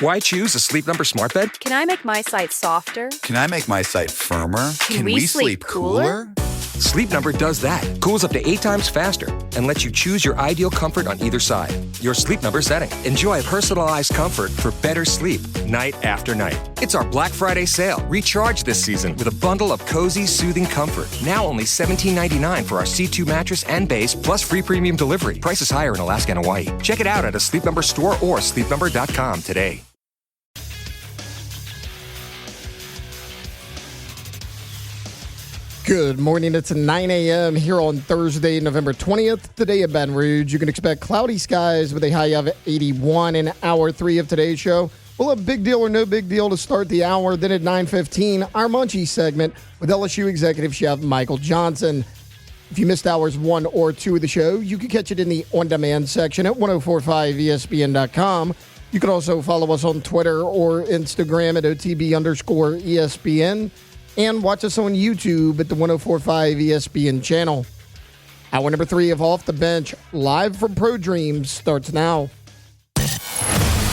Why choose a Sleep Number smart bed? Can I make my site softer? Can I make my site firmer? Can we sleep cooler? Sleep Number does that. Cools up to 8 times faster and lets you choose your ideal comfort on either side. Your Sleep Number setting. Enjoy personalized comfort for better sleep night after night. It's our Black Friday sale. Recharge this season with a bundle of cozy, soothing comfort. Now only $17.99 for our C2 mattress and base, plus free premium delivery. Prices higher in Alaska and Hawaii. Check it out at a Sleep Number store or sleepnumber.com today. Good morning. It's 9 a.m. here on Thursday, November 20th. Today at Baton Rouge, you can expect cloudy skies with a high of 81 in hour 3 of today's show. We'll have big deal or no big deal to start the hour. Then at 9:15, our Munchie segment with LSU Executive Chef Michael Johnson. If you missed hours 1 or 2 of the show, you can catch it in the on-demand section at 1045ESPN.com. You can also follow us on Twitter or Instagram at OTB_ESPN. And watch us on YouTube at the 1045 ESPN channel. Hour number 3 of Off the Bench, live from Pro Dreams, starts now.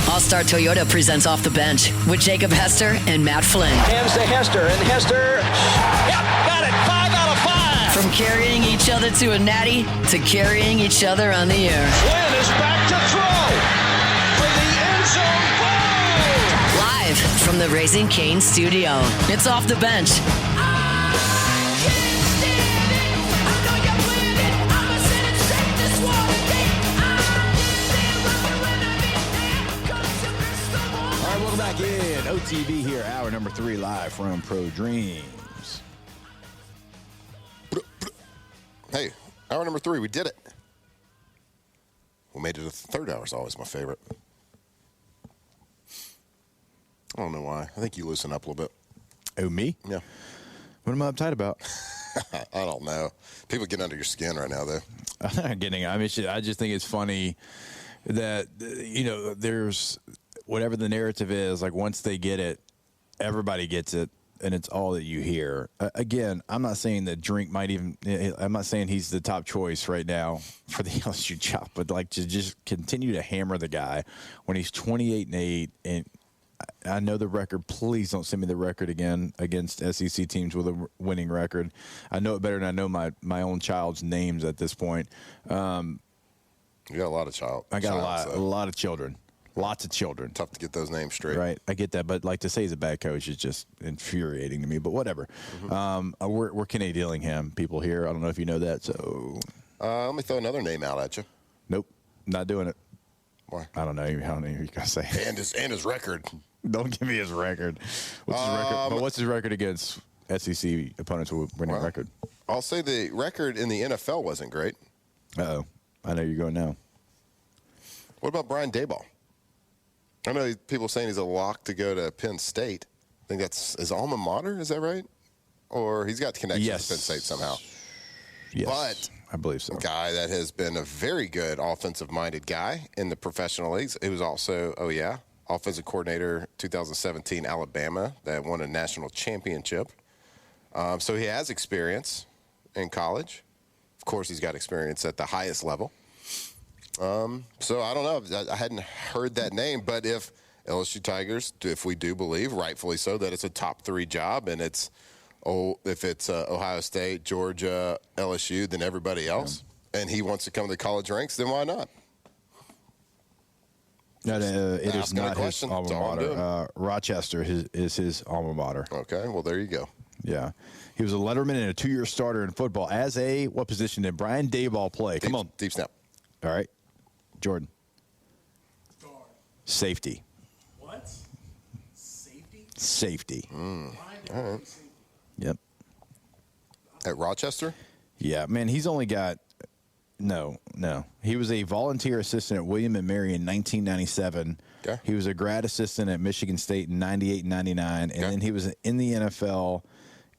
All-Star Toyota presents Off the Bench with Jacob Hester and Matt Flynn. Hands to Hester, and Hester, yep, got it, 5 out of 5. From carrying each other to a natty to carrying each other on the air. Flynn is back to throw for the end zone. Live from the Raising Cane studio, it's Off the Bench. Welcome back in. OTB here, hour number 3, live from Pro Dreams. Hey, hour number 3, we did it. We made it to the third hour. Is always my favorite. I don't know why. I think you loosen up a little bit. Oh, me? Yeah. What am I uptight about? I don't know. People get under your skin right now, though. I'm not getting it. I mean, I just think it's funny that, there's whatever the narrative is, like once they get it, everybody gets it, and it's all that you hear. Again, I'm not saying that Drink might even – I'm not saying he's the top choice right now for the LSU job, but like to just continue to hammer the guy when he's 28-8 and – I know the record. Please don't send me the record again against SEC teams with a winning record. I know it better than I know my own child's names at this point. You got a lot of I got a lot of children. Lots of children. Tough to get those names straight. Right. I get that. But like to say he's a bad coach is just infuriating to me. But whatever. Mm-hmm. We're Kenny Dillingham people here. I don't know if you know that. So let me throw another name out at you. Nope. Not doing it. Why? I don't know. I don't know what you're going to say. And his record. Don't give me his record. What's his record? But what's his record against SEC opponents with winning record? I'll say the record in the NFL wasn't great. Uh-oh. I know you're going now. What about Brian Daboll? I know people saying he's a lock to go to Penn State. I think that's his alma mater. Is that right? Or he's got connections to Penn State somehow. Yes, but I believe so. A guy that has been a very good offensive-minded guy in the professional leagues. It was also, offensive coordinator 2017 Alabama that won a national championship. So he has experience in college. Of course, he's got experience at the highest level. So I don't know. I hadn't heard that name, but if LSU Tigers, if we do believe, rightfully so, that it's a top 3 job and it's if it's Ohio State, Georgia, LSU, then everybody else, and he wants to come to the college ranks, then why not? No, it is not his alma mater. Rochester is his alma mater. Okay, well, there you go. Yeah. He was a letterman and a 2-year starter in football. As what position did Brian Daboll play? Come on. Deep snap. All right. Jordan. Guard. Safety. What? Safety? Safety. All right. Yep. At Rochester? Yeah, man, he's only got no. He was a volunteer assistant at William & Mary in 1997. Okay. He was a grad assistant at Michigan State in 98 and 99, and then he was in the NFL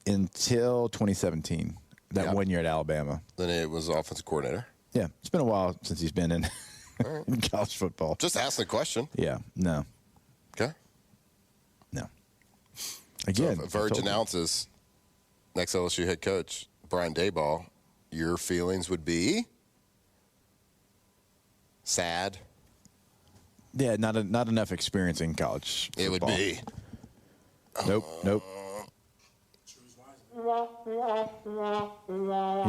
until 2017, that 1 year at Alabama. Then it was offensive coordinator. Yeah, it's been a while since he's been in right. college football. Just ask the question. Yeah, no. Okay. No. Again, so if Verge announces next LSU head coach, Brian Daboll, your feelings would be sad? Yeah, not enough experience in college football. It would be. Nope. You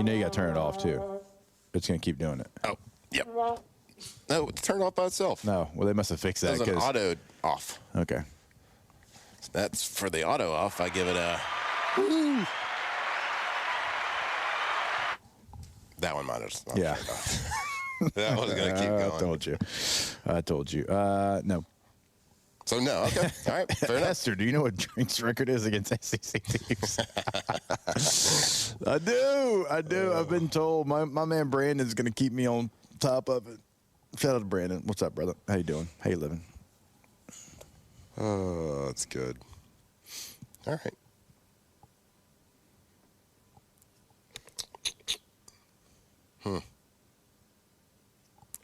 know you got to turn it off, too. It's going to keep doing it. Oh, yep. No, it turned off by itself. No, well, they must have fixed that. It was an auto off. Okay. That's for the auto off. I give it a woo. That one might have. Yeah. That one's going to keep going. I told you. No. So, no. Okay. All right. Fair enough. Hester, do you know what Drink's record is against SEC teams? I do. I've been told. My man Brandon's going to keep me on top of it. Shout out to Brandon. What's up, brother? How you doing? How you living? Oh, that's good. All right.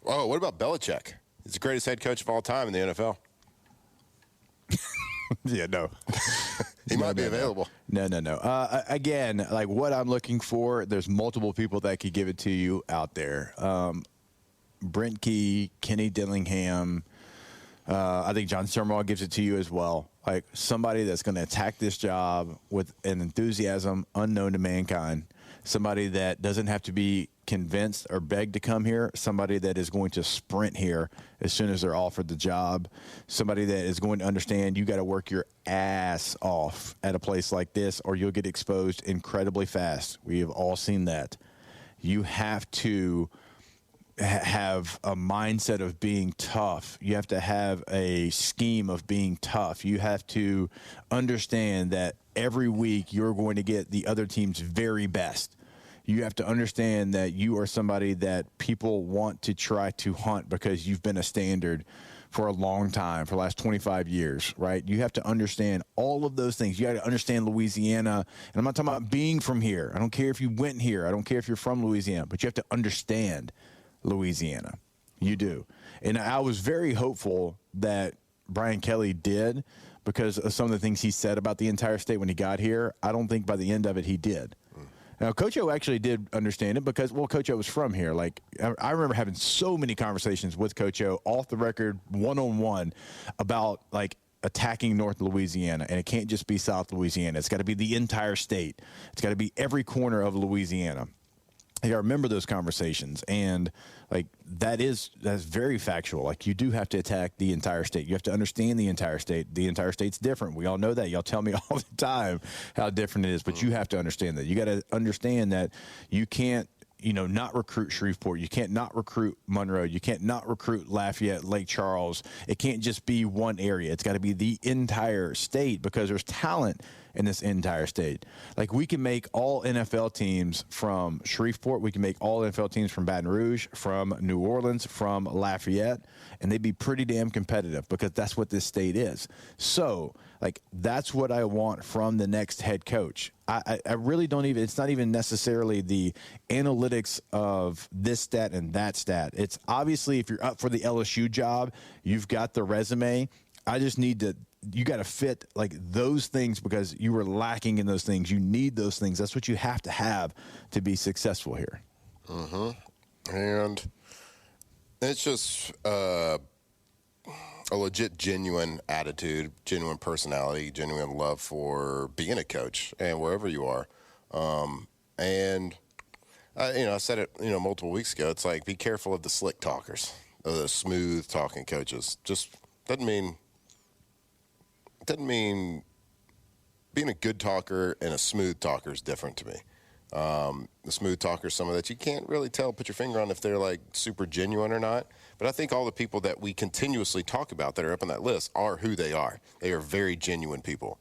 Oh, what about Belichick? He's the greatest head coach of all time in the NFL. Yeah, no. He might be available. No. Again, like what I'm looking for, there's multiple people that could give it to you out there. Brent Key, Kenny Dillingham. I think John Summerall gives it to you as well. Like somebody that's going to attack this job with an enthusiasm unknown to mankind. Somebody that doesn't have to be convinced or begged to come here. Somebody that is going to sprint here as soon as they're offered the job. Somebody that is going to understand you got to work your ass off at a place like this or you'll get exposed incredibly fast. We have all seen that. You have to have a mindset of being tough. You have to have a scheme of being tough. You have to understand that every week you're going to get the other team's very best. You have to understand that you are somebody that people want to try to hunt because you've been a standard for a long time, for the last 25 years, right? You have to understand all of those things. You got to understand Louisiana. And I'm not talking about being from here. I don't care if you went here. I don't care if you're from Louisiana, but you have to understand Louisiana. You do. And I was very hopeful that Brian Kelly did because of some of the things he said about the entire state when he got here. I don't think by the end of it he did. Now, Coach O actually did understand it because, well, Coach O was from here. Like, I remember having so many conversations with Coach O off the record, one-on-one, about, like, attacking North Louisiana. And it can't just be South Louisiana. It's got to be the entire state. It's got to be every corner of Louisiana. I remember those conversations, and like that's very factual. Like you do have to attack the entire state. You have to understand the entire state. The entire state's different. We all know that. Y'all tell me all the time how different it is, but you have to understand that. You got to understand that you can't, not recruit Shreveport. You can't not recruit Monroe. You can't not recruit Lafayette, Lake Charles. It can't just be one area. It's got to be the entire state because there's talent in this entire state. Like we can make all NFL teams from Shreveport. We can make all NFL teams from Baton Rouge, from New Orleans, from Lafayette, and they'd be pretty damn competitive because that's what this state is. So, like, that's what I want from the next head coach. I really don't even – it's not even necessarily the analytics of this stat and that stat. It's obviously if you're up for the LSU job, you've got the resume. I just need to – you got to fit like those things because you were lacking in those things. You need those things. That's what you have to be successful here. And it's just a legit, genuine attitude, genuine personality, genuine love for being a coach and wherever you are. And I said it, multiple weeks ago. It's like, be careful of the slick talkers, of the smooth talking coaches. Just doesn't mean being a good talker and a smooth talker is different to me. The smooth talker is someone that you can't really put your finger on if they're like super genuine or not. But I think all the people that we continuously talk about that are up on that list are who they are. They are very genuine people.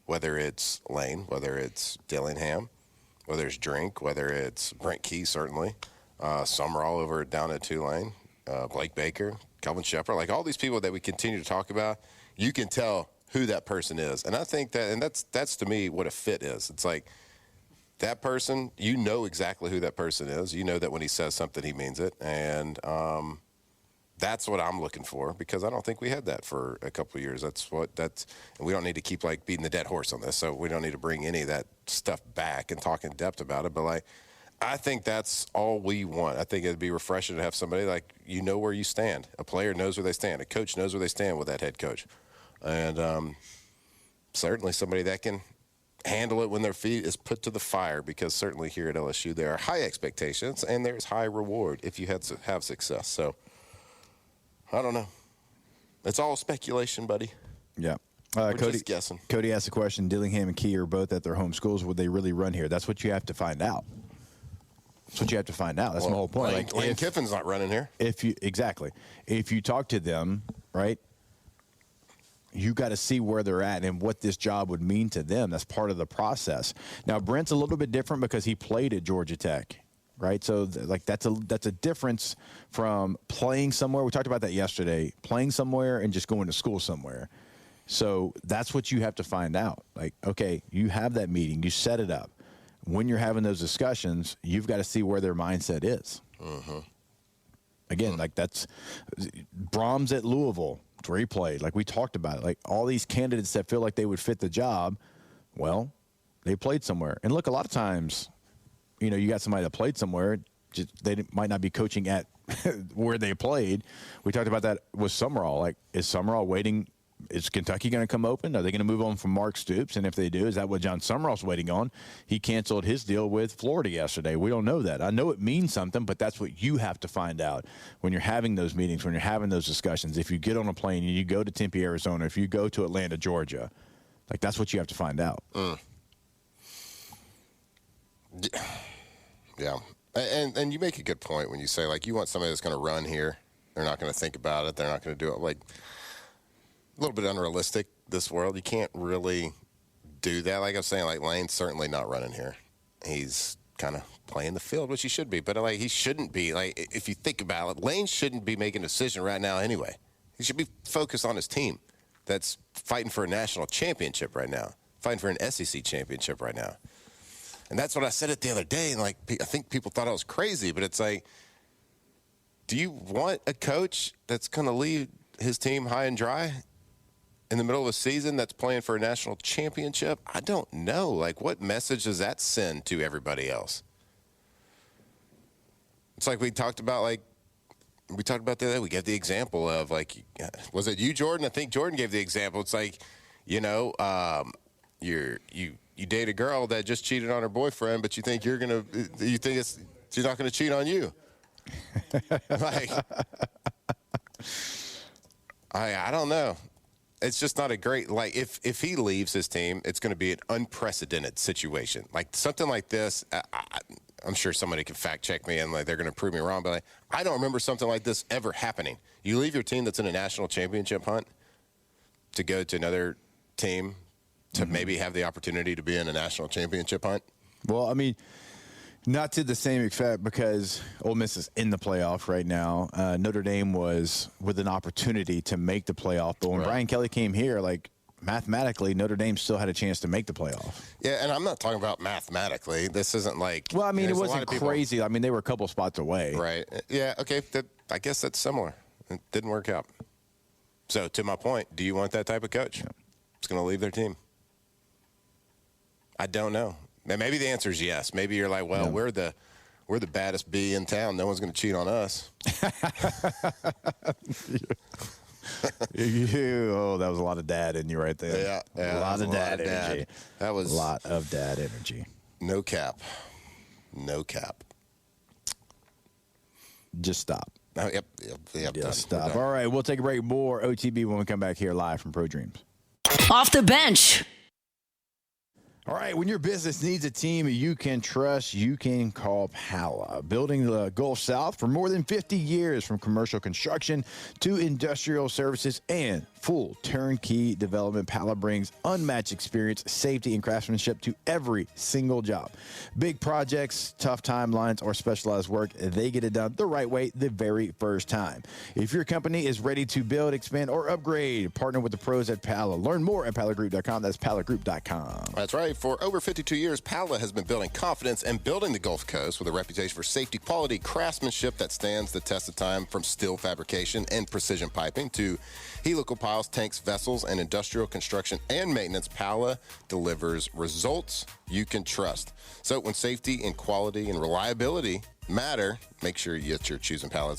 Whether it's Lane, whether it's Dillingham, whether it's Drink, whether it's Brent Key, certainly. Summerall over down at Tulane, Blake Baker, Kelvin Shepard, like all these people that we continue to talk about, you can tell who that person is. And I think that's to me what a fit is. It's like that person, exactly who that person is. You know that when he says something, he means it. And that's what I'm looking for because I don't think we had that for a couple of years. And we don't need to keep like beating the dead horse on this. So we don't need to bring any of that stuff back and talk in depth about it. But like, I think that's all we want. I think it'd be refreshing to have somebody like, you know where you stand. A player knows where they stand. A coach knows where they stand with that head coach. And certainly somebody that can handle it when their feet is put to the fire, because certainly here at LSU there are high expectations and there's high reward if you have success. So, I don't know. It's all speculation, buddy. Yeah. We're Cody, just guessing. Cody asked the question, Dillingham and Key are both at their home schools. Would they really run here? That's what you have to find out. That's what you have to find out. That's my whole point. Lane Kiffin's not running here. If you talk to them, right, you got to see where they're at and what this job would mean to them. That's part of the process. Now, Brent's a little bit different because he played at Georgia Tech, right? So, that's a difference from playing somewhere. We talked about that yesterday. Playing somewhere and just going to school somewhere. So that's what you have to find out. Like, okay, you have that meeting, you set it up. When you're having those discussions, you've got to see where their mindset is. Mm-hmm. Again, like that's Brahms at Louisville, where he played. Like we talked about it. Like all these candidates that feel like they would fit the job, well, they played somewhere. And look, a lot of times, you know, you got somebody that played somewhere, just, they might not be coaching at where they played. We talked about that with Summerall. Like, is Summerall waiting? Is Kentucky going to come open? Are they going to move on from Mark Stoops? And if they do, is that what John Summerall's waiting on? He canceled his deal with Florida yesterday. We don't know that. I know it means something, but that's what you have to find out when you're having those meetings, when you're having those discussions. If you get on a plane and you go to Tempe, Arizona, if you go to Atlanta, Georgia, like that's what you have to find out. Yeah. And you make a good point when you say, like, you want somebody that's going to run here. They're not going to think about it. They're not going to do it. Like, a little bit unrealistic, this world. You can't really do that. Like I was saying, like, Lane's certainly not running here. He's kind of playing the field, which he should be. But, like, he shouldn't be. Like, if you think about it, Lane shouldn't be making a decision right now anyway. He should be focused on his team that's fighting for a national championship right now, fighting for an SEC championship right now. And that's what I said it the other day. And, like, I think people thought I was crazy. But it's like, do you want a coach that's going to leave his team high and dry in the middle of a season that's playing for a national championship? I don't know. Like, what message does that send to everybody else? It's like we talked about the other day. We gave the example of, like, was it you, Jordan? I think Jordan gave the example. It's like, you know, you date a girl that just cheated on her boyfriend, but you think she's not gonna cheat on you. Like, I don't know. It's just not a great, like, if he leaves his team, it's going to be an unprecedented situation. Like, something like this, I'm sure somebody can fact check me and, like, they're going to prove me wrong, but, like, I don't remember something like this ever happening. You leave your team that's in a national championship hunt to go to another team to maybe have the opportunity to be in a national championship hunt. Well, I mean, not to the same extent, because Ole Miss is in the playoff right now. Notre Dame was with an opportunity to make the playoff. But when Brian Kelly came here, like, mathematically, Notre Dame still had a chance to make the playoff. Yeah, and I'm not talking about mathematically. This isn't like... Well, I mean, it wasn't crazy. I mean, they were a couple spots away. Right. Yeah, okay. I guess that's similar. It didn't work out. So, to my point, do you want that type of coach? Yeah. It's going to leave their team. I don't know. Maybe the answer is yes. Maybe you're like, well, we're the baddest bee in town. No one's going to cheat on us. That was a lot of dad in you right there. Yeah, a lot of dad energy. That was a lot of dad energy. No cap. Just stop. Oh, yep. Just stop. All right, we'll take a break. More OTB when we come back here live from Pro Dreams. Off the bench. All right, when your business needs a team you can trust, you can call Pala. Building the Gulf South for more than 50 years, from commercial construction to industrial services and full turnkey development, Pala brings unmatched experience, safety, and craftsmanship to every single job. Big projects, tough timelines, or specialized work, they get it done the right way the very first time. If your company is ready to build, expand, or upgrade, partner with the pros at Pala. Learn more at palagroup.com. That's palagroup.com. That's right. For over 52 years, Pala has been building confidence and building the Gulf Coast with a reputation for safety, quality, craftsmanship that stands the test of time, from steel fabrication and precision piping to helical piles, tanks, vessels, and industrial construction and maintenance. Pala delivers results you can trust. So when safety and quality and reliability matter, make sure you're choosing Pala.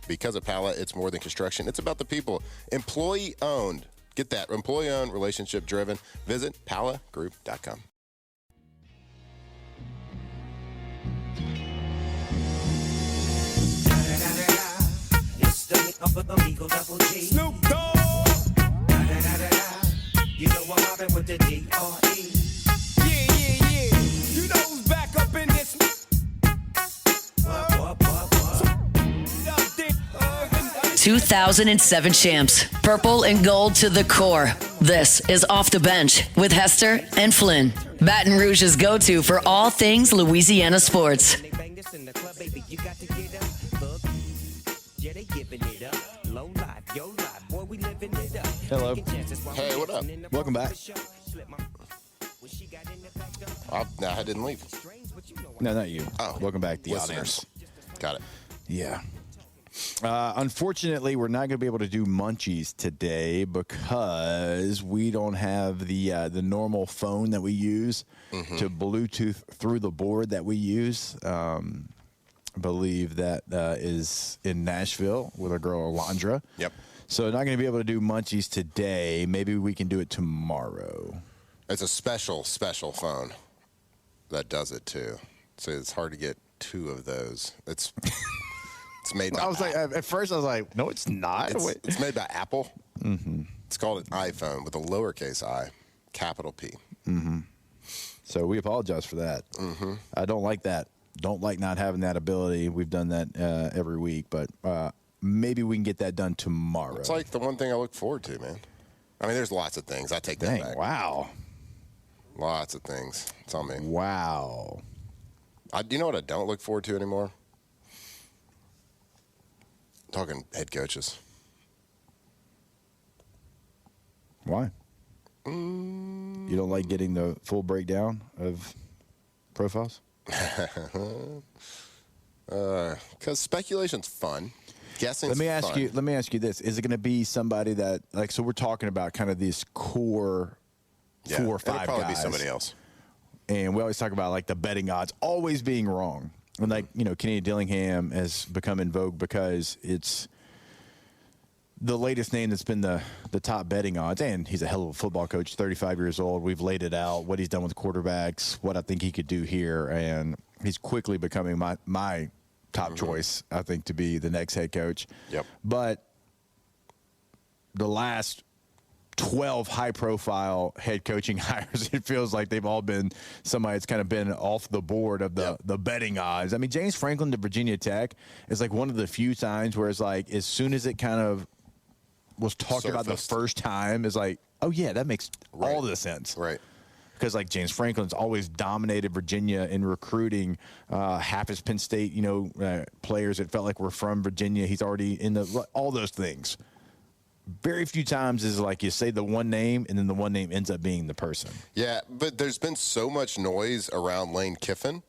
Because of Pala, it's more than construction. It's about the people. Employee-owned. Get that. Employee-owned, relationship-driven. Visit palagroup.com. Snoop Dogg. You know what happened with the D.R.E. Yeah. You know who's back up in this. 2007 champs, purple and gold to the core. This is Off the Bench with Hester and Flynn, Baton Rouge's go-to for all things Louisiana sports. Hello. Hey, what up? Welcome back. I didn't leave. No, not you. Oh. Welcome back, the Listeners. audience. Got it. Yeah. Unfortunately, we're not going to be able to do munchies today because we don't have the normal phone that we use to Bluetooth through the board that we use. I believe that is in Nashville with our girl Alondra. Yep. So not going to be able to do munchies today. Maybe we can do it tomorrow. It's a special phone that does it too. So it's hard to get two of those. It's made by at first I was like, no, it's not. It's made by Apple. Mm-hmm. It's called an iPhone with a lowercase I, capital P. Mm-hmm. So we apologize for that. Mm-hmm. I don't like that. Don't like not having that ability. We've done that every week, but maybe we can get that done tomorrow. It's like the one thing I look forward to, man. I mean, there's lots of things. I take that back. Wow. Lots of things. It's on me. Wow. You know what I don't look forward to anymore? Talking head coaches. Why? You don't like getting the full breakdown of profiles? Because speculation's fun. Guessing's fun. Let me ask you this: is it going to be somebody that so we're talking about kind of this core 4 or 5 it'll probably guys? Be somebody else. And we always talk about like the betting odds always being wrong. And like, Kenny Dillingham has become in vogue because it's the latest name that's been the top betting odds. And he's a hell of a football coach, 35 years old. We've laid it out, what he's done with quarterbacks, what I think he could do here. And he's quickly becoming my top choice, I think, to be the next head coach. Yep. But the last 12 high-profile head coaching hires, it feels like they've all been somebody that's kind of been off the board of the betting odds. I mean, James Franklin to Virginia Tech is like one of the few times where it's like as soon as it kind of was talked about the first time, is like, oh, yeah, that makes all the sense. Right. Because, like, James Franklin's always dominated Virginia in recruiting half his Penn State, players that felt like were from Virginia. He's already in all those things. Very few times is like you say the one name and then the one name ends up being the person. Yeah, but there's been so much noise around Lane Kiffin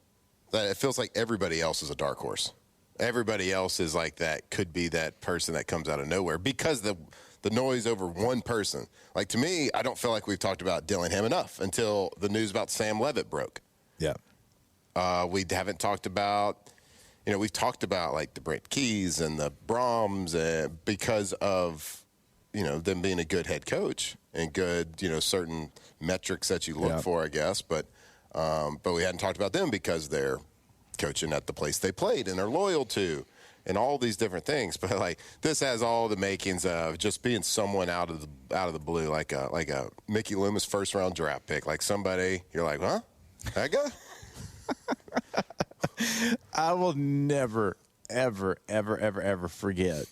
that it feels like everybody else is a dark horse. Everybody else is like that, could be that person that comes out of nowhere because the noise over one person. Like, to me, I don't feel like we've talked about Dillingham enough until the news about Sam Leavitt broke. Yeah. We haven't talked about, we've talked about like the Brent Keys and the Brahms because of, them being a good head coach and good, certain metrics that you look for, I guess. But we hadn't talked about them because they're coaching at the place they played and they're loyal to and all these different things. But like this has all the makings of just being someone out of the blue, like a Mickey Loomis first round draft pick, like somebody you're like, huh? That guy? I will never, ever, ever, ever, ever forget.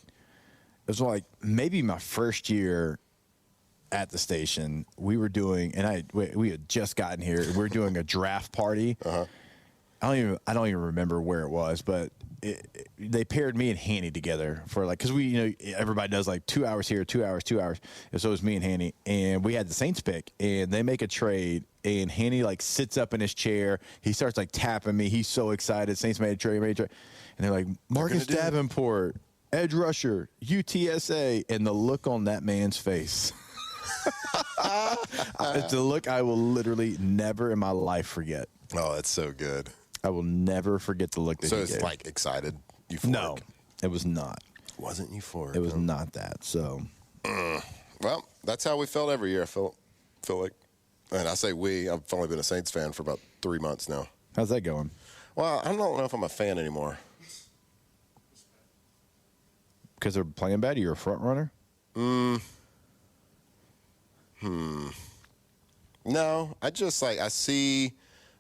It was like maybe my first year at the station. We were doing, and we had just gotten here. We were doing a draft party, I don't even remember where it was, but they paired me and Hanny together for because everybody does 2 hours here, 2 hours, 2 hours. And so it was me and Hanny, and we had the Saints pick, and they make a trade, and Hanny sits up in his chair. He starts tapping me. He's so excited. Saints made a trade, and they're like, Marcus Davenport, edge rusher, UTSA, and the look on that man's face. It's a look I will literally never in my life forget. Oh, that's so good. I will never forget the look that he gave. So it's excited, euphoric? No, it was not. Wasn't euphoric. It was not that. So, well, that's how we felt every year. I feel like, and I say we. I've only been a Saints fan for about 3 months now. How's that going? Well, I don't know if I'm a fan anymore. Because they're playing bad? You're a front runner? No, I just I see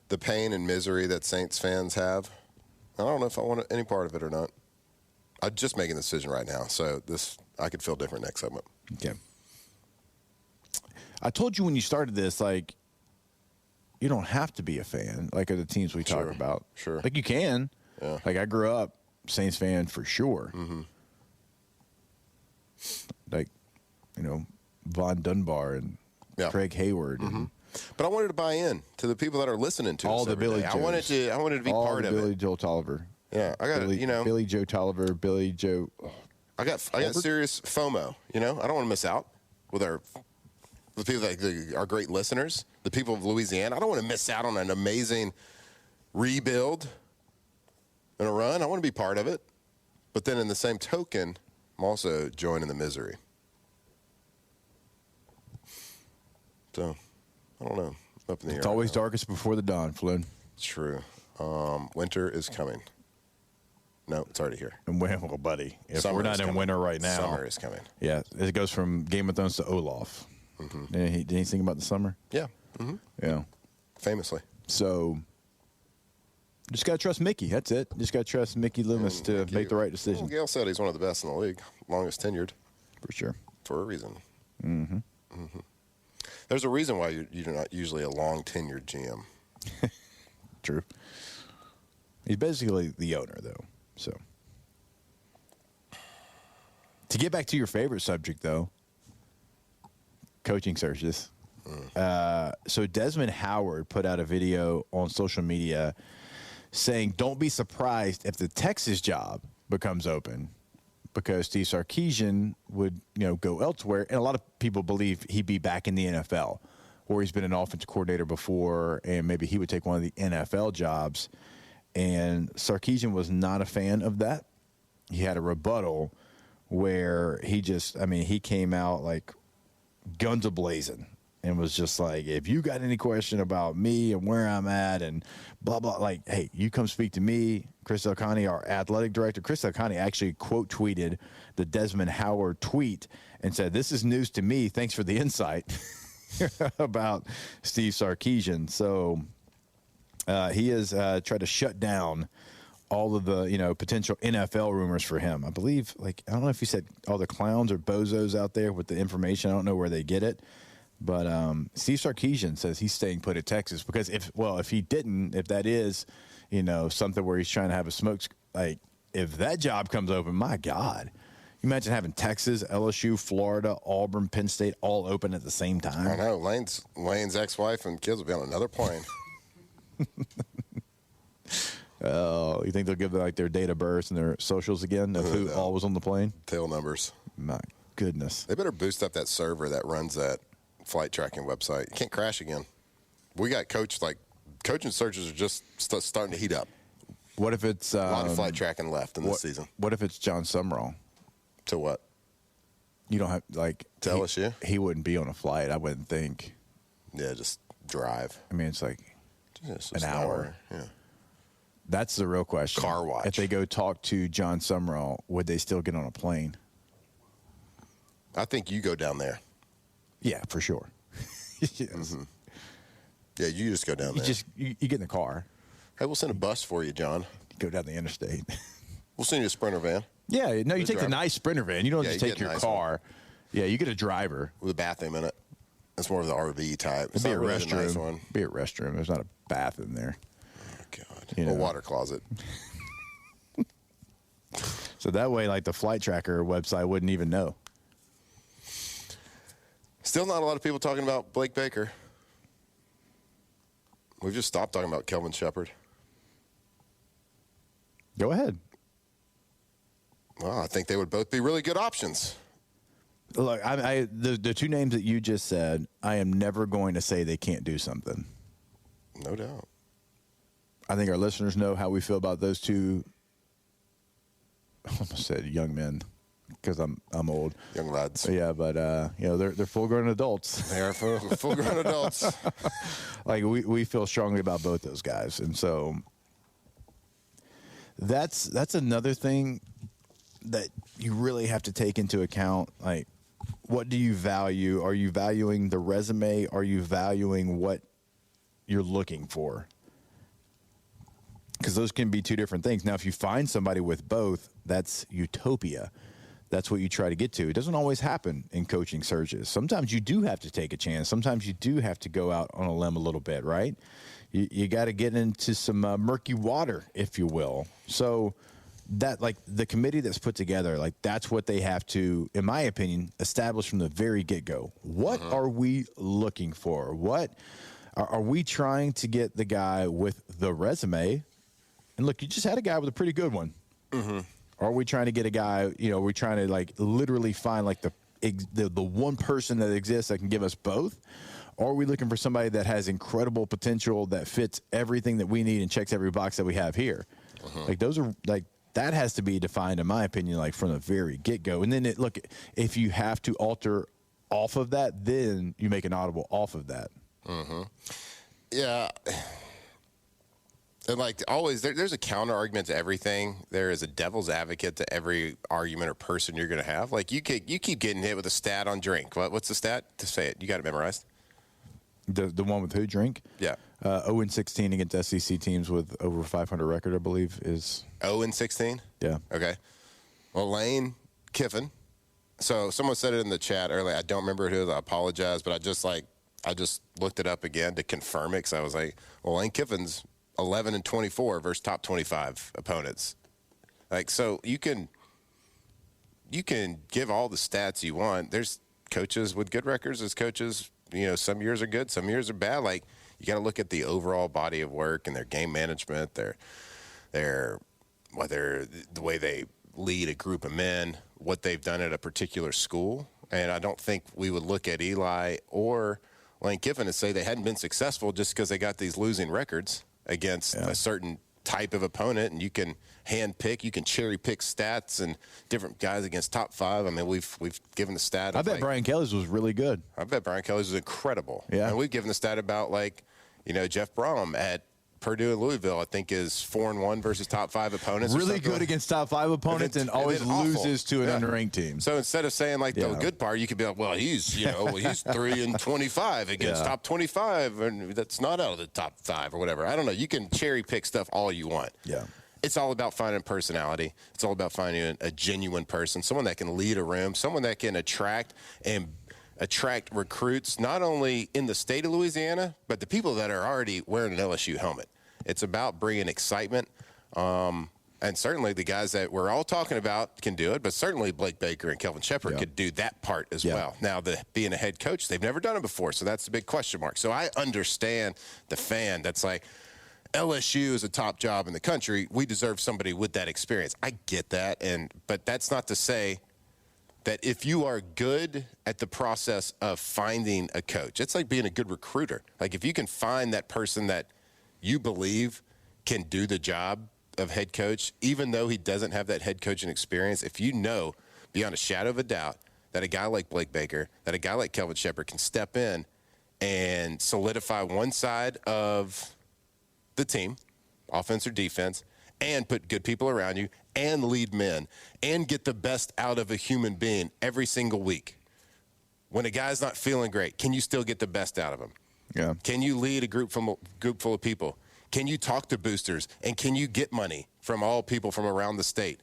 the pain and misery that Saints fans have. I don't know if I want any part of it or not. I'm just making the decision right now, so I could feel different next segment. Okay. I told you when you started this, you don't have to be a fan, of the teams we talk about. Sure. You can. Yeah. I grew up Saints fan for sure. Mm-hmm. Von Dunbar and Craig Hayward. Mm-hmm. And but I wanted to buy in to the people that are listening to all us the every Billy day. Joes. I wanted to be all part the of Billy it. Joe Tolliver. Yeah, I got Billy Joe Tolliver, Billy Joe. I got serious FOMO. I don't want to miss out with the people our great listeners, the people of Louisiana. I don't want to miss out on an amazing rebuild and a run. I want to be part of it, but then in the same token, I'm also joining the misery. So I don't know. Up in the air. It's always darkest before the dawn, Flynn. It's true. Winter is coming. No, it's already here. And well, buddy, if Summer we're not is in coming. winter right now, Summer is coming. Yeah, it goes from Game of Thrones to Olaf. Mm-hmm. Did he think about the summer? Yeah. Mm-hmm. Yeah. Famously. So, just got to trust Mickey. That's it. Just got to trust Mickey Loomis to make the right decision. Well, Gail said he's one of the best in the league, longest tenured. For sure. For a reason. Mm-hmm. Mm-hmm. There's a reason why you're not usually a long tenured GM. True. He's basically the owner, though. So, to get back to your favorite subject, though, coaching searches. So Desmond Howard put out a video on social media saying, "Don't be surprised if the Texas job becomes open, because Steve Sarkisian would, go elsewhere, and a lot of people believe he'd be back in the NFL, or he's been an offensive coordinator before, and maybe he would take one of the NFL jobs." And Sarkisian was not a fan of that. He had a rebuttal where he came out guns a-blazing and was just like, if you got any question about me and where I'm at and blah, blah, hey, you come speak to me. Chris Delcani, our athletic director. Chris Delcani actually quote tweeted the Desmond Howard tweet and said, "This is news to me. Thanks for the insight." about Steve Sarkisian. So he has tried to shut down all of the, potential NFL rumors for him. I believe, I don't know if he said all the clowns or bozos out there with the information. I don't know where they get it. But Steve Sarkisian says he's staying put at Texas because if he didn't, if that is, something where he's trying to have a smoke, if that job comes open, my God. You imagine having Texas, LSU, Florida, Auburn, Penn State all open at the same time. I know. Lane's ex-wife and kids will be on another plane. Oh, you think they'll give their date of birth and their socials again of who all was on the plane? Tail numbers. My goodness. They better boost up that server that runs that flight tracking website. You can't crash again. We got coaching searches are just starting to heat up. What if it's a lot of flight tracking left in this season? What if it's John Summerall? To what? You don't have to LSU? He wouldn't be on a flight, I wouldn't think. Yeah, just drive. I mean, it's an hour. Yeah. That's the real question. Car watch. If they go talk to John Summerall, would they still get on a plane? I think you go down there. Yeah, for sure. Yes. Mm-hmm. Yeah, you just go down there. You get in the car. Hey, we'll send a bus for you, John. Go down the interstate. We'll send you a Sprinter van. Yeah, no, you take the nice Sprinter van. You don't just take your car. One. Yeah, you get a driver. With a bathroom in it. It's more of the RV type. It'd be a restroom. Be a restroom. There's not a bath in there. God. A water closet. So that way, like the flight tracker website wouldn't even know. Still not a lot of people talking about Blake Baker. We've just stopped talking about Kelvin Shepherd. Go ahead. Well, I think they would both be really good options. Look, the two names that you just said, I am never going to say they can't do something. No doubt. I think our listeners know how we feel about those two. I almost said young men because I'm old. Young lads. Yeah, but they're full-grown adults. They are full-grown adults. Like we feel strongly about both those guys, and so that's another thing that you really have to take into account. Like, what do you value? Are you valuing the resume? Are you valuing what you're looking for? Because those can be two different things. Now, if you find somebody with both, that's utopia. That's what you try to get to. It doesn't always happen in coaching searches. Sometimes you do have to take a chance. Sometimes you do have to go out on a limb a little bit, right? You got to get into some murky water, if you will. So that, like, the committee that's put together, like, that's what they have to, in my opinion, establish from the very get-go. What are we looking for? What are we trying to get the guy with the resume? And look, you just had a guy with a pretty good one. Mm-hmm. Are we trying to get a guy, are we trying to, like, literally find, like, the one person that exists that can give us both? Or are we looking for somebody that has incredible potential that fits everything that we need and checks every box that we have here? Like, those are, like, that has to be defined, in my opinion, like, from the very get-go. And then, look, if you have to alter off of that, then you make an audible off of that. Yeah. And, like, always, there's a counter argument to everything. There is a devil's advocate to every argument or person you're going to have. Like, you keep getting hit with a stat on drink. What's the stat? To say it. You got it memorized. The one with who, drink? Yeah. 0-16 against SEC teams with over 500 record, I believe, is 0-16? Yeah. Okay. Well, Lane Kiffin. So someone said it in the chat earlier. I don't remember who it is. I apologize, but I just looked it up again to confirm it because I was like, well, Lane Kiffin's 11-24 versus top 25 opponents. Like, so you can give all the stats you want. There's coaches with good records. There's coaches, some years are good, some years are bad. Like, you got to look at the overall body of work and their game management, their whether the way they lead a group of men, what they've done at a particular school. And I don't think we would look at Eli or Lane Kiffin and say they hadn't been successful just because they got these losing records against a certain type of opponent. And you can hand pick, you can cherry pick stats and different guys against top five. I mean, we've given the stat. I bet Brian Kelly's was really good. I bet Brian Kelly's was incredible. Yeah. And we've given the stat about, like, Jeff Brom at Purdue and Louisville, I think, is 4-1 versus top five opponents. Really good against top five opponents and always loses to an unranked team. So instead of saying, like, the good part, you could be like, well, he's 3-25 against top 25, and that's not out of the top five or whatever. I don't know. You can cherry pick stuff all you want. Yeah. It's all about finding personality. It's all about finding a genuine person, someone that can lead a room, someone that can attract recruits, not only in the state of Louisiana, but the people that are already wearing an LSU helmet. It's about bringing excitement. And certainly the guys that we're all talking about can do it, but certainly Blake Baker and Kelvin Shepherd could do that part as well. Now, being a head coach, they've never done it before, so that's the big question mark. So I understand the fan that's like, LSU is a top job in the country. We deserve somebody with that experience. I get that, but that's not to say that if you are good at the process of finding a coach, it's like being a good recruiter. Like, if you can find that person that you believe can do the job of head coach, even though he doesn't have that head coaching experience, if you know beyond a shadow of a doubt that a guy like Blake Baker, that a guy like Kelvin Shepherd can step in and solidify one side of the team, offense or defense, and put good people around you, and lead men, and get the best out of a human being every single week. When a guy's not feeling great, can you still get the best out of him? Yeah. Can you lead a group full of people? Can you talk to boosters? And can you get money from all people from around the state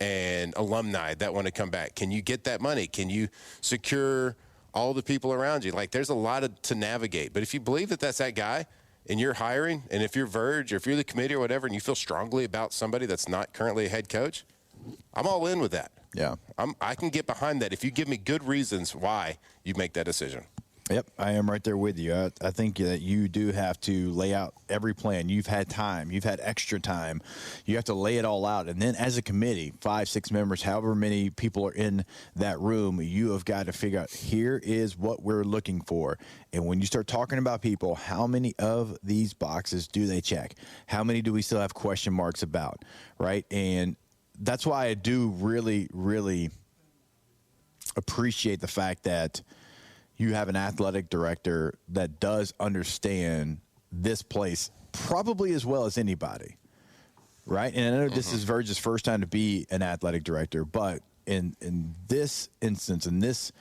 and alumni that want to come back? Can you get that money? Can you secure all the people around you? Like, there's a lot to navigate. But if you believe that that's that guy, and you're hiring, and if you're Verge or if you're the committee or whatever, and you feel strongly about somebody that's not currently a head coach, I'm all in with that. Yeah. I can get behind that if you give me good reasons why you make that decision. Yep, I am right there with you. I think that you do have to lay out every plan. You've had time. You've had extra time. You have to lay it all out. And then as a committee, 5, 6 members, however many people are in that room, you have got to figure out, here is what we're looking for. And when you start talking about people, how many of these boxes do they check? How many do we still have question marks about, right? And that's why I do really, really appreciate the fact that you have an athletic director that does understand this place probably as well as anybody, right? And I know this is Verge's first time to be an athletic director, but in this instance, in this,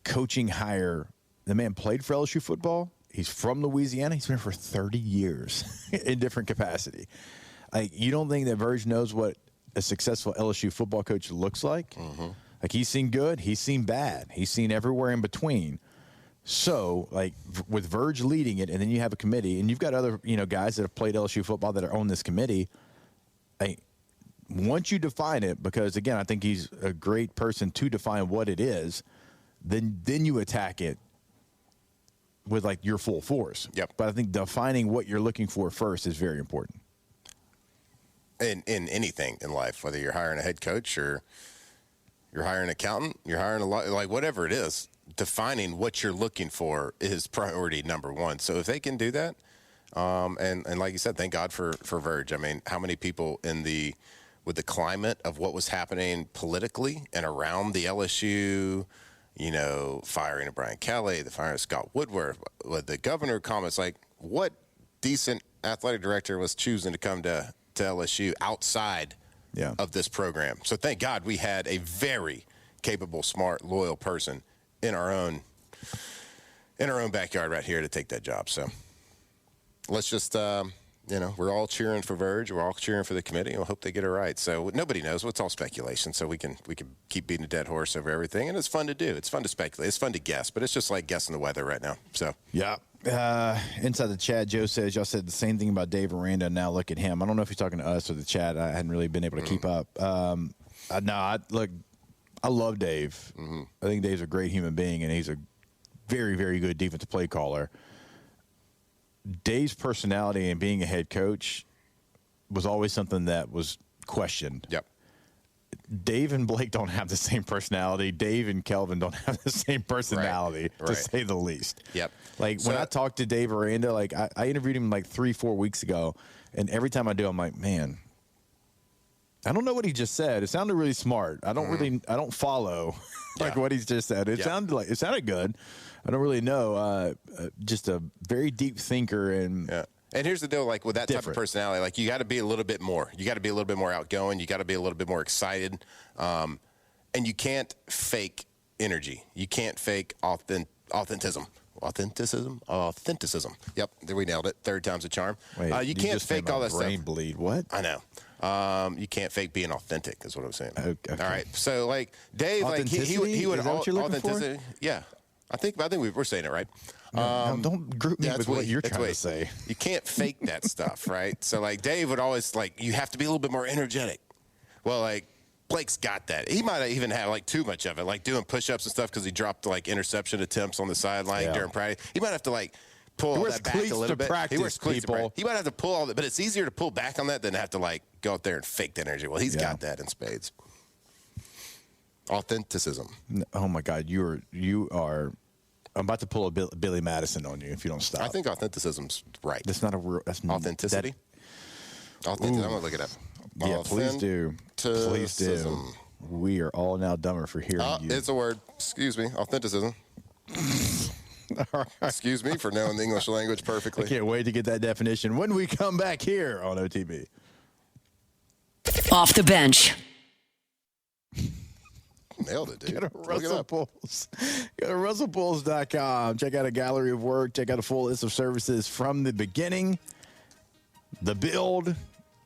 coaching hire, the man played for LSU football. He's from Louisiana. He's been for 30 years in different capacity. Like, you don't think that Verge knows what a successful LSU football coach looks like? Like, he's seen good, he's seen bad, he's seen everywhere in between. So, like, with Verge leading it, and then you have a committee, and you've got other, guys that have played LSU football that are on this committee. Once you define it, because again, I think he's a great person to define what it is, then you attack it with like your full force. Yep. But I think defining what you're looking for first is very important. In anything in life, whether you're hiring a head coach or you're hiring an accountant, you're hiring like whatever it is, defining what you're looking for is priority number one. So if they can do that, and like you said, thank God for Verge. I mean, how many people with the climate of what was happening politically and around the LSU, firing of Brian Kelly, the firing of Scott Woodward, with the governor comments, like what decent athletic director was choosing to come to LSU outside of this program. So thank God we had a very capable, smart, loyal person in our own backyard right here to take that job. So let's just, we're all cheering for Verge. We're all cheering for the committee. And we'll hope they get it right. So nobody knows. It's all speculation. So we can keep beating a dead horse over everything. And it's fun to do. It's fun to speculate. It's fun to guess. But it's just like guessing the weather right now. So yeah. Inside the chat, Joe says, y'all said the same thing about Dave Aranda. Now look at him. I don't know if he's talking to us or the chat. I hadn't really been able to keep up. I love Dave. I think Dave's a great human being, and he's a very, very good defensive play caller. Dave's personality and being a head coach was always something that was questioned. Yep. Dave and Blake don't have the same personality. Dave and Kelvin don't have the same personality, to say the least. Yep. Like, when I talked to Dave Aranda, like, I interviewed him like 3-4 weeks ago, and every time I do, I'm like, man, I don't know what he just said. It sounded really smart. I don't follow what he's just said. It sounded good. I don't really know. Just a very deep thinker and. Yeah. And here's the deal, like with that type of personality, like you got to be a little bit more. You got to be a little bit more outgoing. You got to be a little bit more excited. And you can't fake energy. You can't fake authenticism. Yep, there we nailed it. Third time's a charm. Wait, you can't fake all that stuff. Brain bleed. What? I know. You can't fake being authentic is what I'm saying. Okay. All right. So like Dave, like he would is that what you're looking for? Yeah. I think we're saying it right. No, don't group me with what you're trying to say. You can't fake that stuff, right? So, like, Dave would always, like, you have to be a little bit more energetic. Well, like, Blake's got that. He might even have, like, too much of it, like doing push-ups and stuff because he dropped, like, interception attempts on the sideline during practice. He might have to, like, pull all that back a little bit. He wears cleats to practice. He might have to pull all that, but it's easier to pull back on that than to have to, like, go out there and fake that energy. Well, he's got that in spades. Authenticism. Oh, my God. You are... I'm about to pull a Billy Madison on you if you don't stop. I think authenticism's right. That's not a real. That's authenticity. Authenticity. I'm gonna look it up. Yeah, please do. Please do. We are all now dumber for hearing you. It's a word. Excuse me. Authenticism. Excuse me for knowing the English language perfectly. I can't wait to get that definition when we come back here on OTB. Off the bench. Nailed it, dude. Go to Russell Pulls. Go to RussellPulls.com. Check out a gallery of work. Check out a full list of services from the beginning, the build,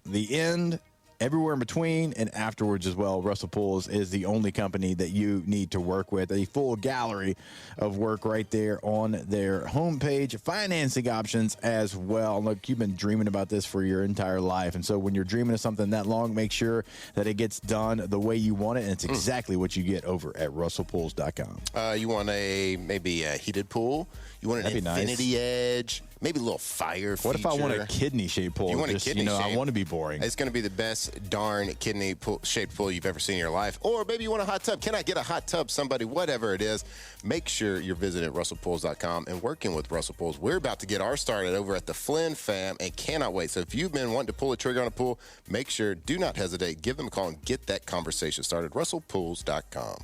the end, everywhere in between and afterwards as well. Russell Pools is the only company that you need to work with. A full gallery of work right there on their homepage. Financing options as well. Look, you've been dreaming about this for your entire life. And so when you're dreaming of something that long, make sure that it gets done the way you want it. And it's exactly what you get over at russellpools.com. You want maybe a heated pool? You want an infinity edge? Maybe a little fire feature. What if I want a kidney-shaped pool? You want a kidney shape? I want to be boring. It's going to be the best darn kidney-shaped pool you've ever seen in your life. Or maybe you want a hot tub. Can I get a hot tub? Somebody, whatever it is, make sure you're visiting russellpools.com and working with Russell Pools. We're about to get ours started over at the Flynn fam and cannot wait. So if you've been wanting to pull a trigger on a pool, make sure, do not hesitate, give them a call and get that conversation started. russellpools.com.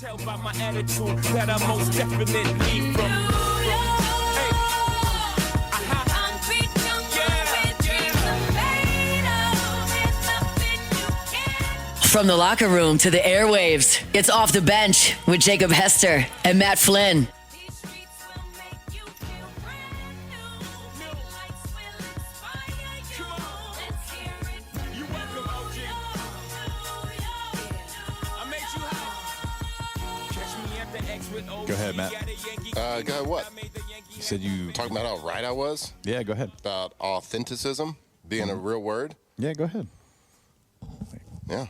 Tell by my attitude that I most definitely from. From the locker room to the airwaves, it's Off the Bench with Jacob Hester and Matt Flynn. Go ahead, Matt. Go ahead, what? You said you... Talking about how right I was? Yeah, go ahead. About authenticism being a real word? Yeah, go ahead. Yeah.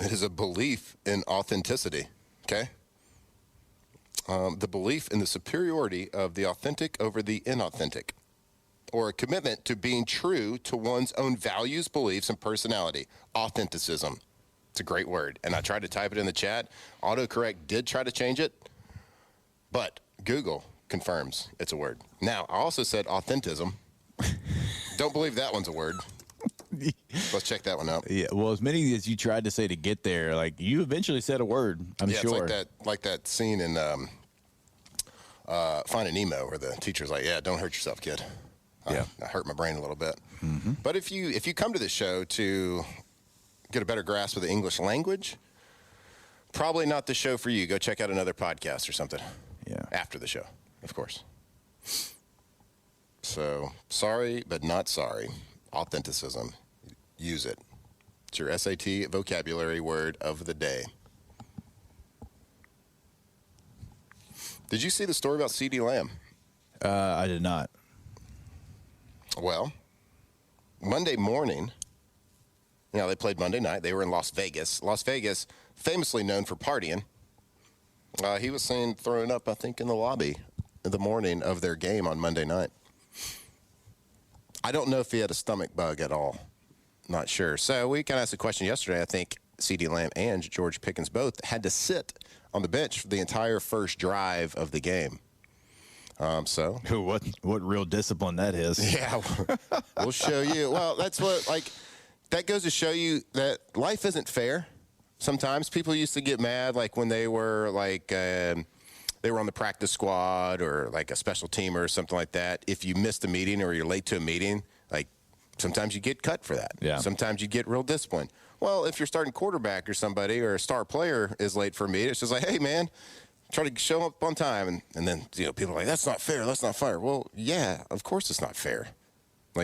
It is a belief in authenticity, okay? The belief in the superiority of the authentic over the inauthentic, or a commitment to being true to one's own values, beliefs, and personality. Authenticism. It's a great word. And I tried to type it in the chat. Autocorrect did try to change it, but Google confirms it's a word. Now, I also said authentism. Don't believe that one's a word. Let's check that one out. Yeah, well, as many as you tried to say to get there, like, you eventually said a word, I'm sure. It's like that scene in Finding Nemo where the teacher's like, yeah, don't hurt yourself, kid. I hurt my brain a little bit. Mm-hmm. But if you come to this show to get a better grasp of the English language, probably not the show for you. Go check out another podcast or something. Yeah. After the show, of course. So, sorry, but not sorry. Authenticism. Use it. It's your SAT vocabulary word of the day. Did you see the story about CeeDee Lamb? I did not. Well, Monday morning, they played Monday night. They were in Las Vegas. Las Vegas, famously known for partying. He was seen throwing up, I think, in the lobby in the morning of their game on Monday night. I don't know if he had a stomach bug at all. Not sure. So we kind of asked a question yesterday. I think CeeDee Lamb and George Pickens both had to sit on the bench for the entire first drive of the game. So what real discipline that is. Yeah, we'll show you. Well, that's what, that goes to show you that life isn't fair. Sometimes people used to get mad, when they were they were on the practice squad or a special team or something like that. If you missed a meeting or you're late to a meeting, sometimes you get cut for that. Yeah. Sometimes you get real disciplined. Well, if you're starting quarterback or somebody or a star player is late for a meeting, it's just hey, man, try to show up on time. And then, people are like, that's not fair. That's not fair. Well, yeah, of course it's not fair.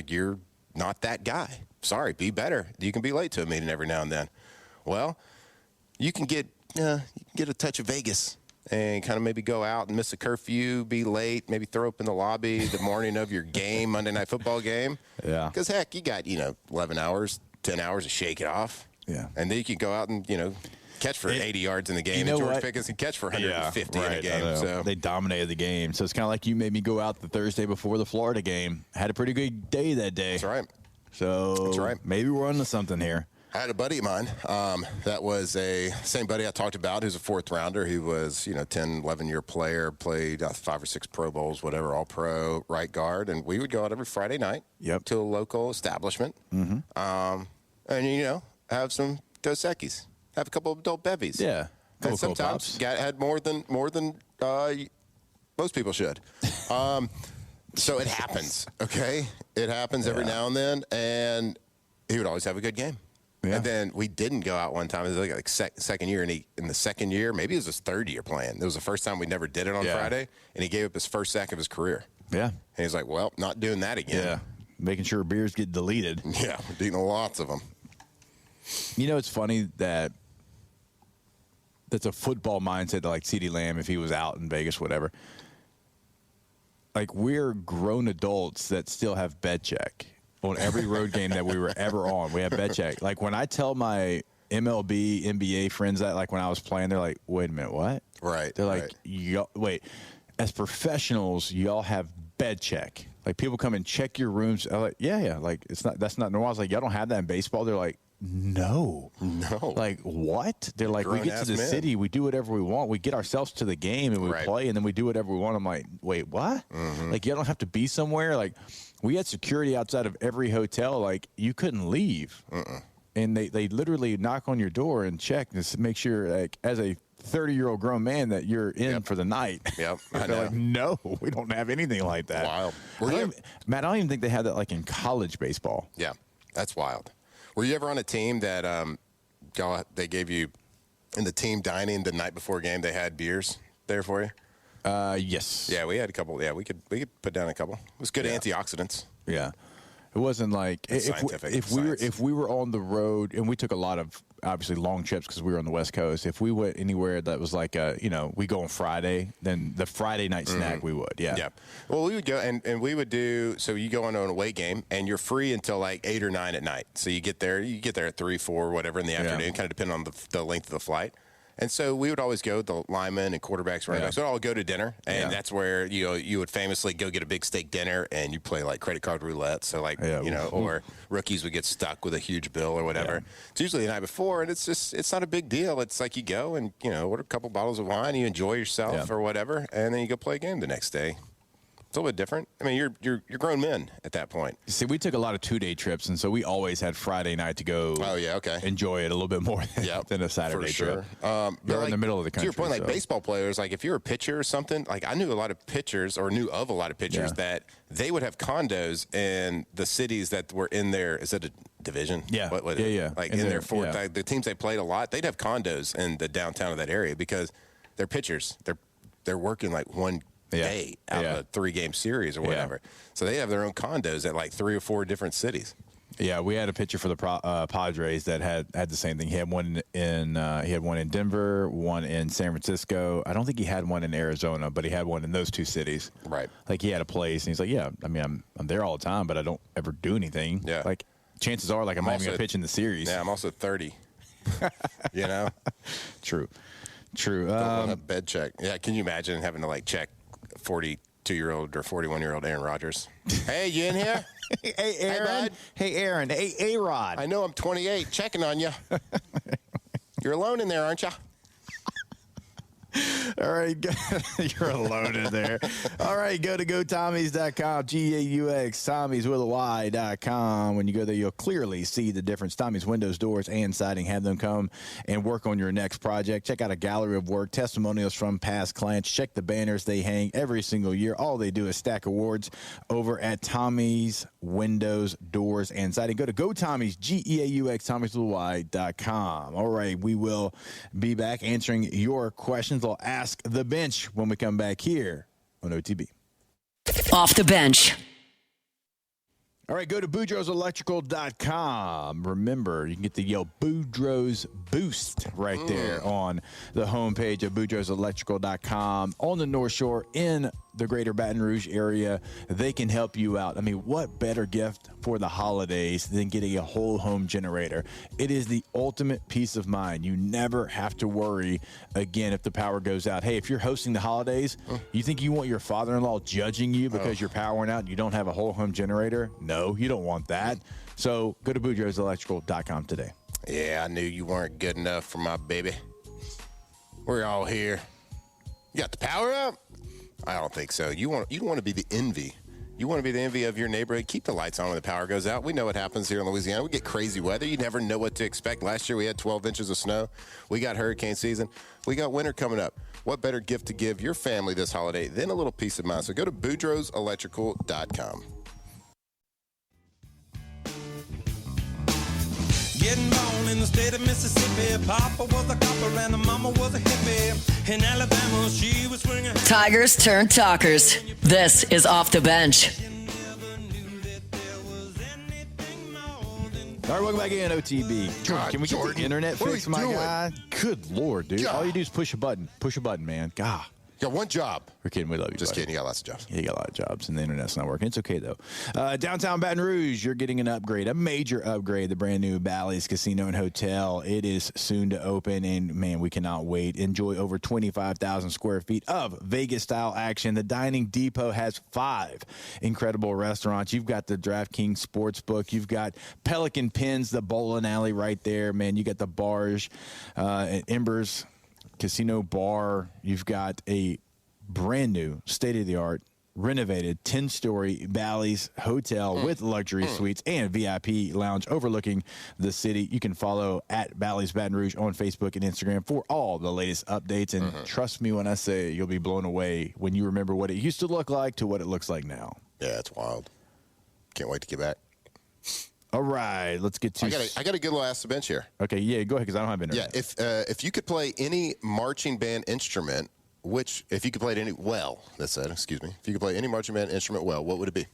You're not that guy. Sorry, be better. You can be late to a meeting every now and then. Well, you can get a touch of Vegas and kind of maybe go out and miss a curfew, be late, maybe throw up in the lobby the morning of your game, Monday Night Football game. Yeah. Because, heck, you got, 11 hours, 10 hours to shake it off. Yeah. And then you can go out and, catch for 80 yards in the game. And George Pickens can catch for 150 in a game. So they dominated the game. So it's kind of like you made me go out the Thursday before the Florida game. Had a pretty good day that day. That's right. So that's right. Maybe we're on to something here. I had a buddy of mine that was same buddy I talked about who's a fourth rounder. He was, 10, 11-year player, played 5 or 6 Pro Bowls, whatever, all pro, right guard. And we would go out every Friday night to a local establishment and, have some Dos Equis, have a couple of adult bevies. Yeah. And sometimes had more than most people should. So it happens, okay? It happens every now and then. And he would always have a good game. Yeah. And then we didn't go out one time. It was second year, and in the second year, maybe it was his third year playing. It was the first time we never did it on Friday, and he gave up his first sack of his career. Yeah. And he's like, well, not doing that again. making sure beers get deleted. Yeah, we're eating lots of them. You know, it's funny that that's a football mindset, like CeeDee Lamb, if he was out in Vegas, whatever. Like, we're grown adults that still have bed check on every road game that we were ever on. We have bed check. Like, when I tell my MLB, NBA friends that, like, when I was playing, they're like, wait a minute, what? Right. They're like, wait, as professionals, y'all have bed check. Like, people come and check your rooms. I'm like, yeah. Like, that's not normal. I was like, y'all don't have that in baseball? They're like, no. Like, what? They're like, we get to the city, we do whatever we want. We get ourselves to the game and we play, and then we do whatever we want. I'm like, wait, what? Like, you don't have to be somewhere. Like, we had security outside of every hotel. Like, you couldn't leave. And they literally knock on your door and check to make sure, like, as a 30-year-old grown man, that you're in for the night. Yep. I They're know. like, no, we don't have anything like that. Wild. Matt, I don't even think they had that, like, in college baseball. Yeah, that's wild. Were you ever on a team that they gave you in the team dining the night before game? They had beers there for you. Yes. Yeah, we had a couple. Yeah, we could put down a couple. It was good antioxidants. Yeah. It wasn't like if we were on the road, and we took a lot of obviously long trips because we were on the West Coast. If we went anywhere that was like we go on Friday, then the Friday night snack we would. Yeah. Well, we would go and we would do. So you go on an away game and you're free until like 8 or 9 at night. So you get there at 3, 4, whatever in the afternoon, kind of depending on the length of the flight. And so we would always go, the linemen and quarterbacks, running backs, we'd all go to dinner. And that's where, you would famously go get a big steak dinner and you play like credit card roulette. So like, or rookies would get stuck with a huge bill or whatever. Yeah. It's usually the night before, and it's not a big deal. It's like you go and, order a couple bottles of wine, you enjoy yourself or whatever, and then you go play a game the next day. It's a little bit different. I mean, you're grown men at that point. See, we took a lot of 2-day trips, and so we always had Friday night to go. Oh yeah, okay. Enjoy it a little bit more than a Saturday trip. You're in the middle of the country. To your point, like baseball players, like if you're a pitcher or something, like I knew of a lot of pitchers that they would have condos in the cities that were in their. Is it a division? Yeah. Like in their fort, like the teams they played a lot, they'd have condos in the downtown of that area because they're pitchers. They're working like one day out of a 3-game series or whatever. So they have their own condos at like 3 or 4 different cities. Yeah, we had a pitcher for the Padres that had the same thing. He had one in Denver, one in San Francisco. I don't think he had one in Arizona, but he had one in those 2 cities. Right. Like he had a place, and he's like, yeah, I mean, I'm there all the time, but I don't ever do anything. Yeah. Like chances are, like I'm not even gonna pitch in the series. Yeah, I'm also 30. Trdon't want a bed check. Yeah, can you imagine having to like check 42-year-old or 41-year-old Aaron Rodgers? Hey, you in here? Hey, Aaron. Hey, Aaron. Hey, A-Rod. I know I'm 28. Checking on you. You're alone in there, aren't you? All right, you're alone in there. All right, go to GoTommies.com, G-A-U-X, Tommies with a Y.com. When you go there, you'll clearly see the difference. Tommies windows, doors, and siding. Have them come and work on your next project. Check out a gallery of work, testimonials from past clients. Check the banners they hang every single year. All they do is stack awards over at Tommies windows, doors, and siding. Go to GoTommies, G-E-A-U-X, Tommies with a Y.com. All right, we will be back answering your questions. I'll ask the bench when we come back here on OTB. Off the bench. All right, go to BoudreauxElectrical.com. Remember, you can get the Boudreaux's Boost right there on the homepage of BoudreauxElectrical.com. On the North Shore in the greater Baton Rouge area, they can help you out. I mean, what better gift for the holidays than getting a whole home generator? It is the ultimate peace of mind. You never have to worry again if the power goes out. Hey, if you're hosting the holidays, you think you want your father-in-law judging you because your power went out and you don't have a whole home generator? No, you don't want that. So go to BoudreauxElectrical.com today. Yeah, I knew you weren't good enough for my baby. We're all here. You got the power up? I don't think so. You want to be the envy. You want to be the envy of your neighborhood. Keep the lights on when the power goes out. We know what happens here in Louisiana. We get crazy weather. You never know what to expect. Last year we had 12 inches of snow. We got hurricane season. We got winter coming up. What better gift to give your family this holiday than a little peace of mind? So go to BoudreauxElectrical.com. Getting born in the state of Mississippi. Papa was a copper and mama was a hippie. In Alabama, she was swinging. Tigers turn talkers. This is Off the Bench. All right, welcome back in, OTB. God, Can we get the internet what are fixed, we my doing? guy? Good Lord, dude. God. All you do is push a button. Push a button, man. God. You got one job. We're kidding. We love you, Just buddy. kidding. You got lots of jobs. Yeah, you got a lot of jobs, and the internet's not working. It's okay, though. Downtown Baton Rouge, you're getting an upgrade, a major upgrade, the brand new Bally's Casino and Hotel. It is soon to open, and, man, we cannot wait. Enjoy over 25,000 square feet of Vegas-style action. The Dining Depot has 5 incredible restaurants. You've got the DraftKings Sportsbook. You've got Pelican Pins, the bowling alley right there, man. You got the bars at Embers Casino Bar. You've got a brand new, state-of-the-art, renovated 10-story Bally's Hotel with luxury suites and VIP lounge overlooking the city. You can follow at Bally's Baton Rouge on Facebook and Instagram for all the latest updates. And trust me when I say you'll be blown away when you remember what it used to look like to what it looks like now. Yeah, it's wild. Can't wait to get back. All right, let's get to... I got a good little ask the bench here. Okay, yeah, go ahead, because I don't have internet. Yeah, if you could play any marching band instrument, if you could play it any, if you could play any marching band instrument well, what would it be?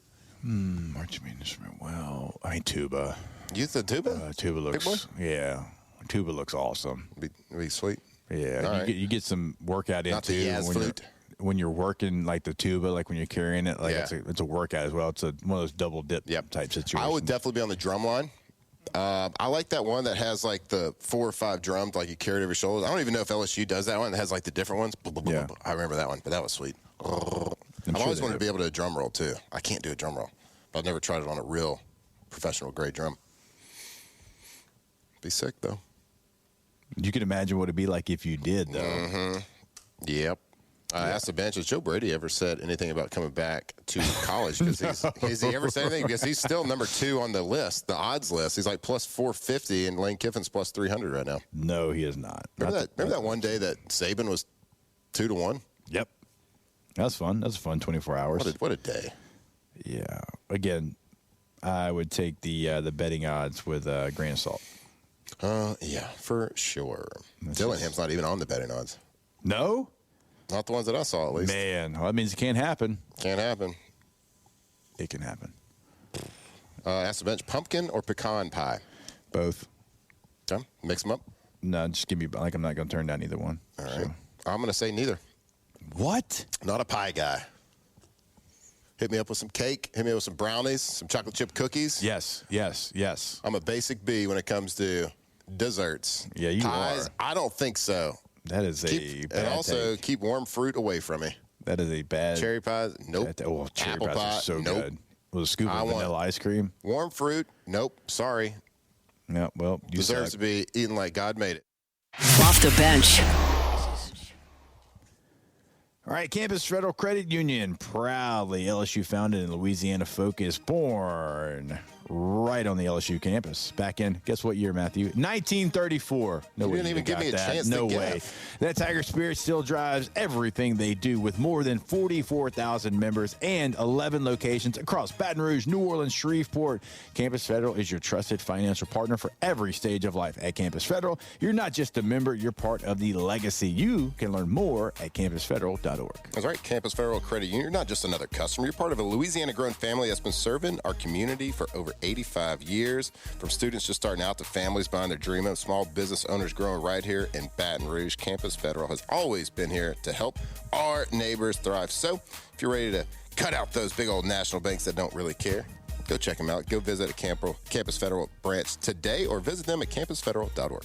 Marching band instrument, I mean, tuba. You said tuba? Tuba Big boy? looks... Yeah, tuba looks awesome. Be sweet. Yeah, All right. you get some workout in, Not too. the Yaz flute. When you're working like the tuba, like when you're carrying it, like Yeah. it's a workout as well. It's one of those double dip type situations. I would definitely be on the drum line. I like that one that has like the 4 or 5 drums, like you carry it over your shoulders. I don't even know if LSU does that one. That has like the different ones. Yeah. I remember that one, but that was sweet. I've sure always they wanted to do. be able to drum roll too. I can't do a drum roll, but I've never tried it on a real professional grade drum. Be sick though. You can imagine what it'd be like if you did, though. Yep. I asked the bench, has Joe Brady ever said anything about coming back to college? Because has he ever said anything? Because he's still number 2 on the list, the odds list. He's like plus 450, and Lane Kiffin's plus 300 right now. No, he is not. Remember that one day that Saban was 2-1? Yep. That's fun. That's fun. 24 hours. What a day. Yeah. Again, I would take the betting odds with a grain of salt. Yeah, for sure. Dillingham's not even on the betting odds. No? Not the ones that I saw, at least. Man, well, that means it can't happen. Can't happen. It can happen. Ask the bench, pumpkin or pecan pie? Both. Okay, mix them up. No, just give me, like, I'm not going to turn down either one. All right. I'm going to say neither. What? Not a pie guy. Hit me up with some cake. Hit me up with some brownies, some chocolate chip cookies. Yes. I'm a basic B when it comes to desserts. Yeah, you Pies, are. I don't think so. That is a bad And also take. keep warm fruit away from me. That is a bad... Cherry pies, nope. Oh, cherry Apple pies pie, are so nope. good. With a scoop I of want- vanilla ice cream. Warm fruit, nope. Sorry. Yeah, well, you Deserves suck. to be eaten like God made it. Off the bench. All right, Campus Federal Credit Union, proudly LSU founded and Louisiana focused, born right on the LSU campus. Back in, guess what year, Matthew? 1934. No You way didn't even give me a chance to No guess. way. That Tiger spirit still drives everything they do with more than 44,000 members and 11 locations across Baton Rouge, New Orleans, Shreveport. Campus Federal is your trusted financial partner for every stage of life. At Campus Federal, you're not just a member, you're part of the legacy. You can learn more at campusfederal.org. That's right, Campus Federal Credit Union. You're not just another customer. You're part of a Louisiana-grown family that's been serving our community for over 85 years. From students just starting out to families buying their dream home, small business owners growing right here in Baton Rouge. Campus Federal has always been here to help our neighbors thrive. So if you're ready to cut out those big old national banks that don't really care, go check them out. Go visit a Campus Federal branch today or visit them at campusfederal.org.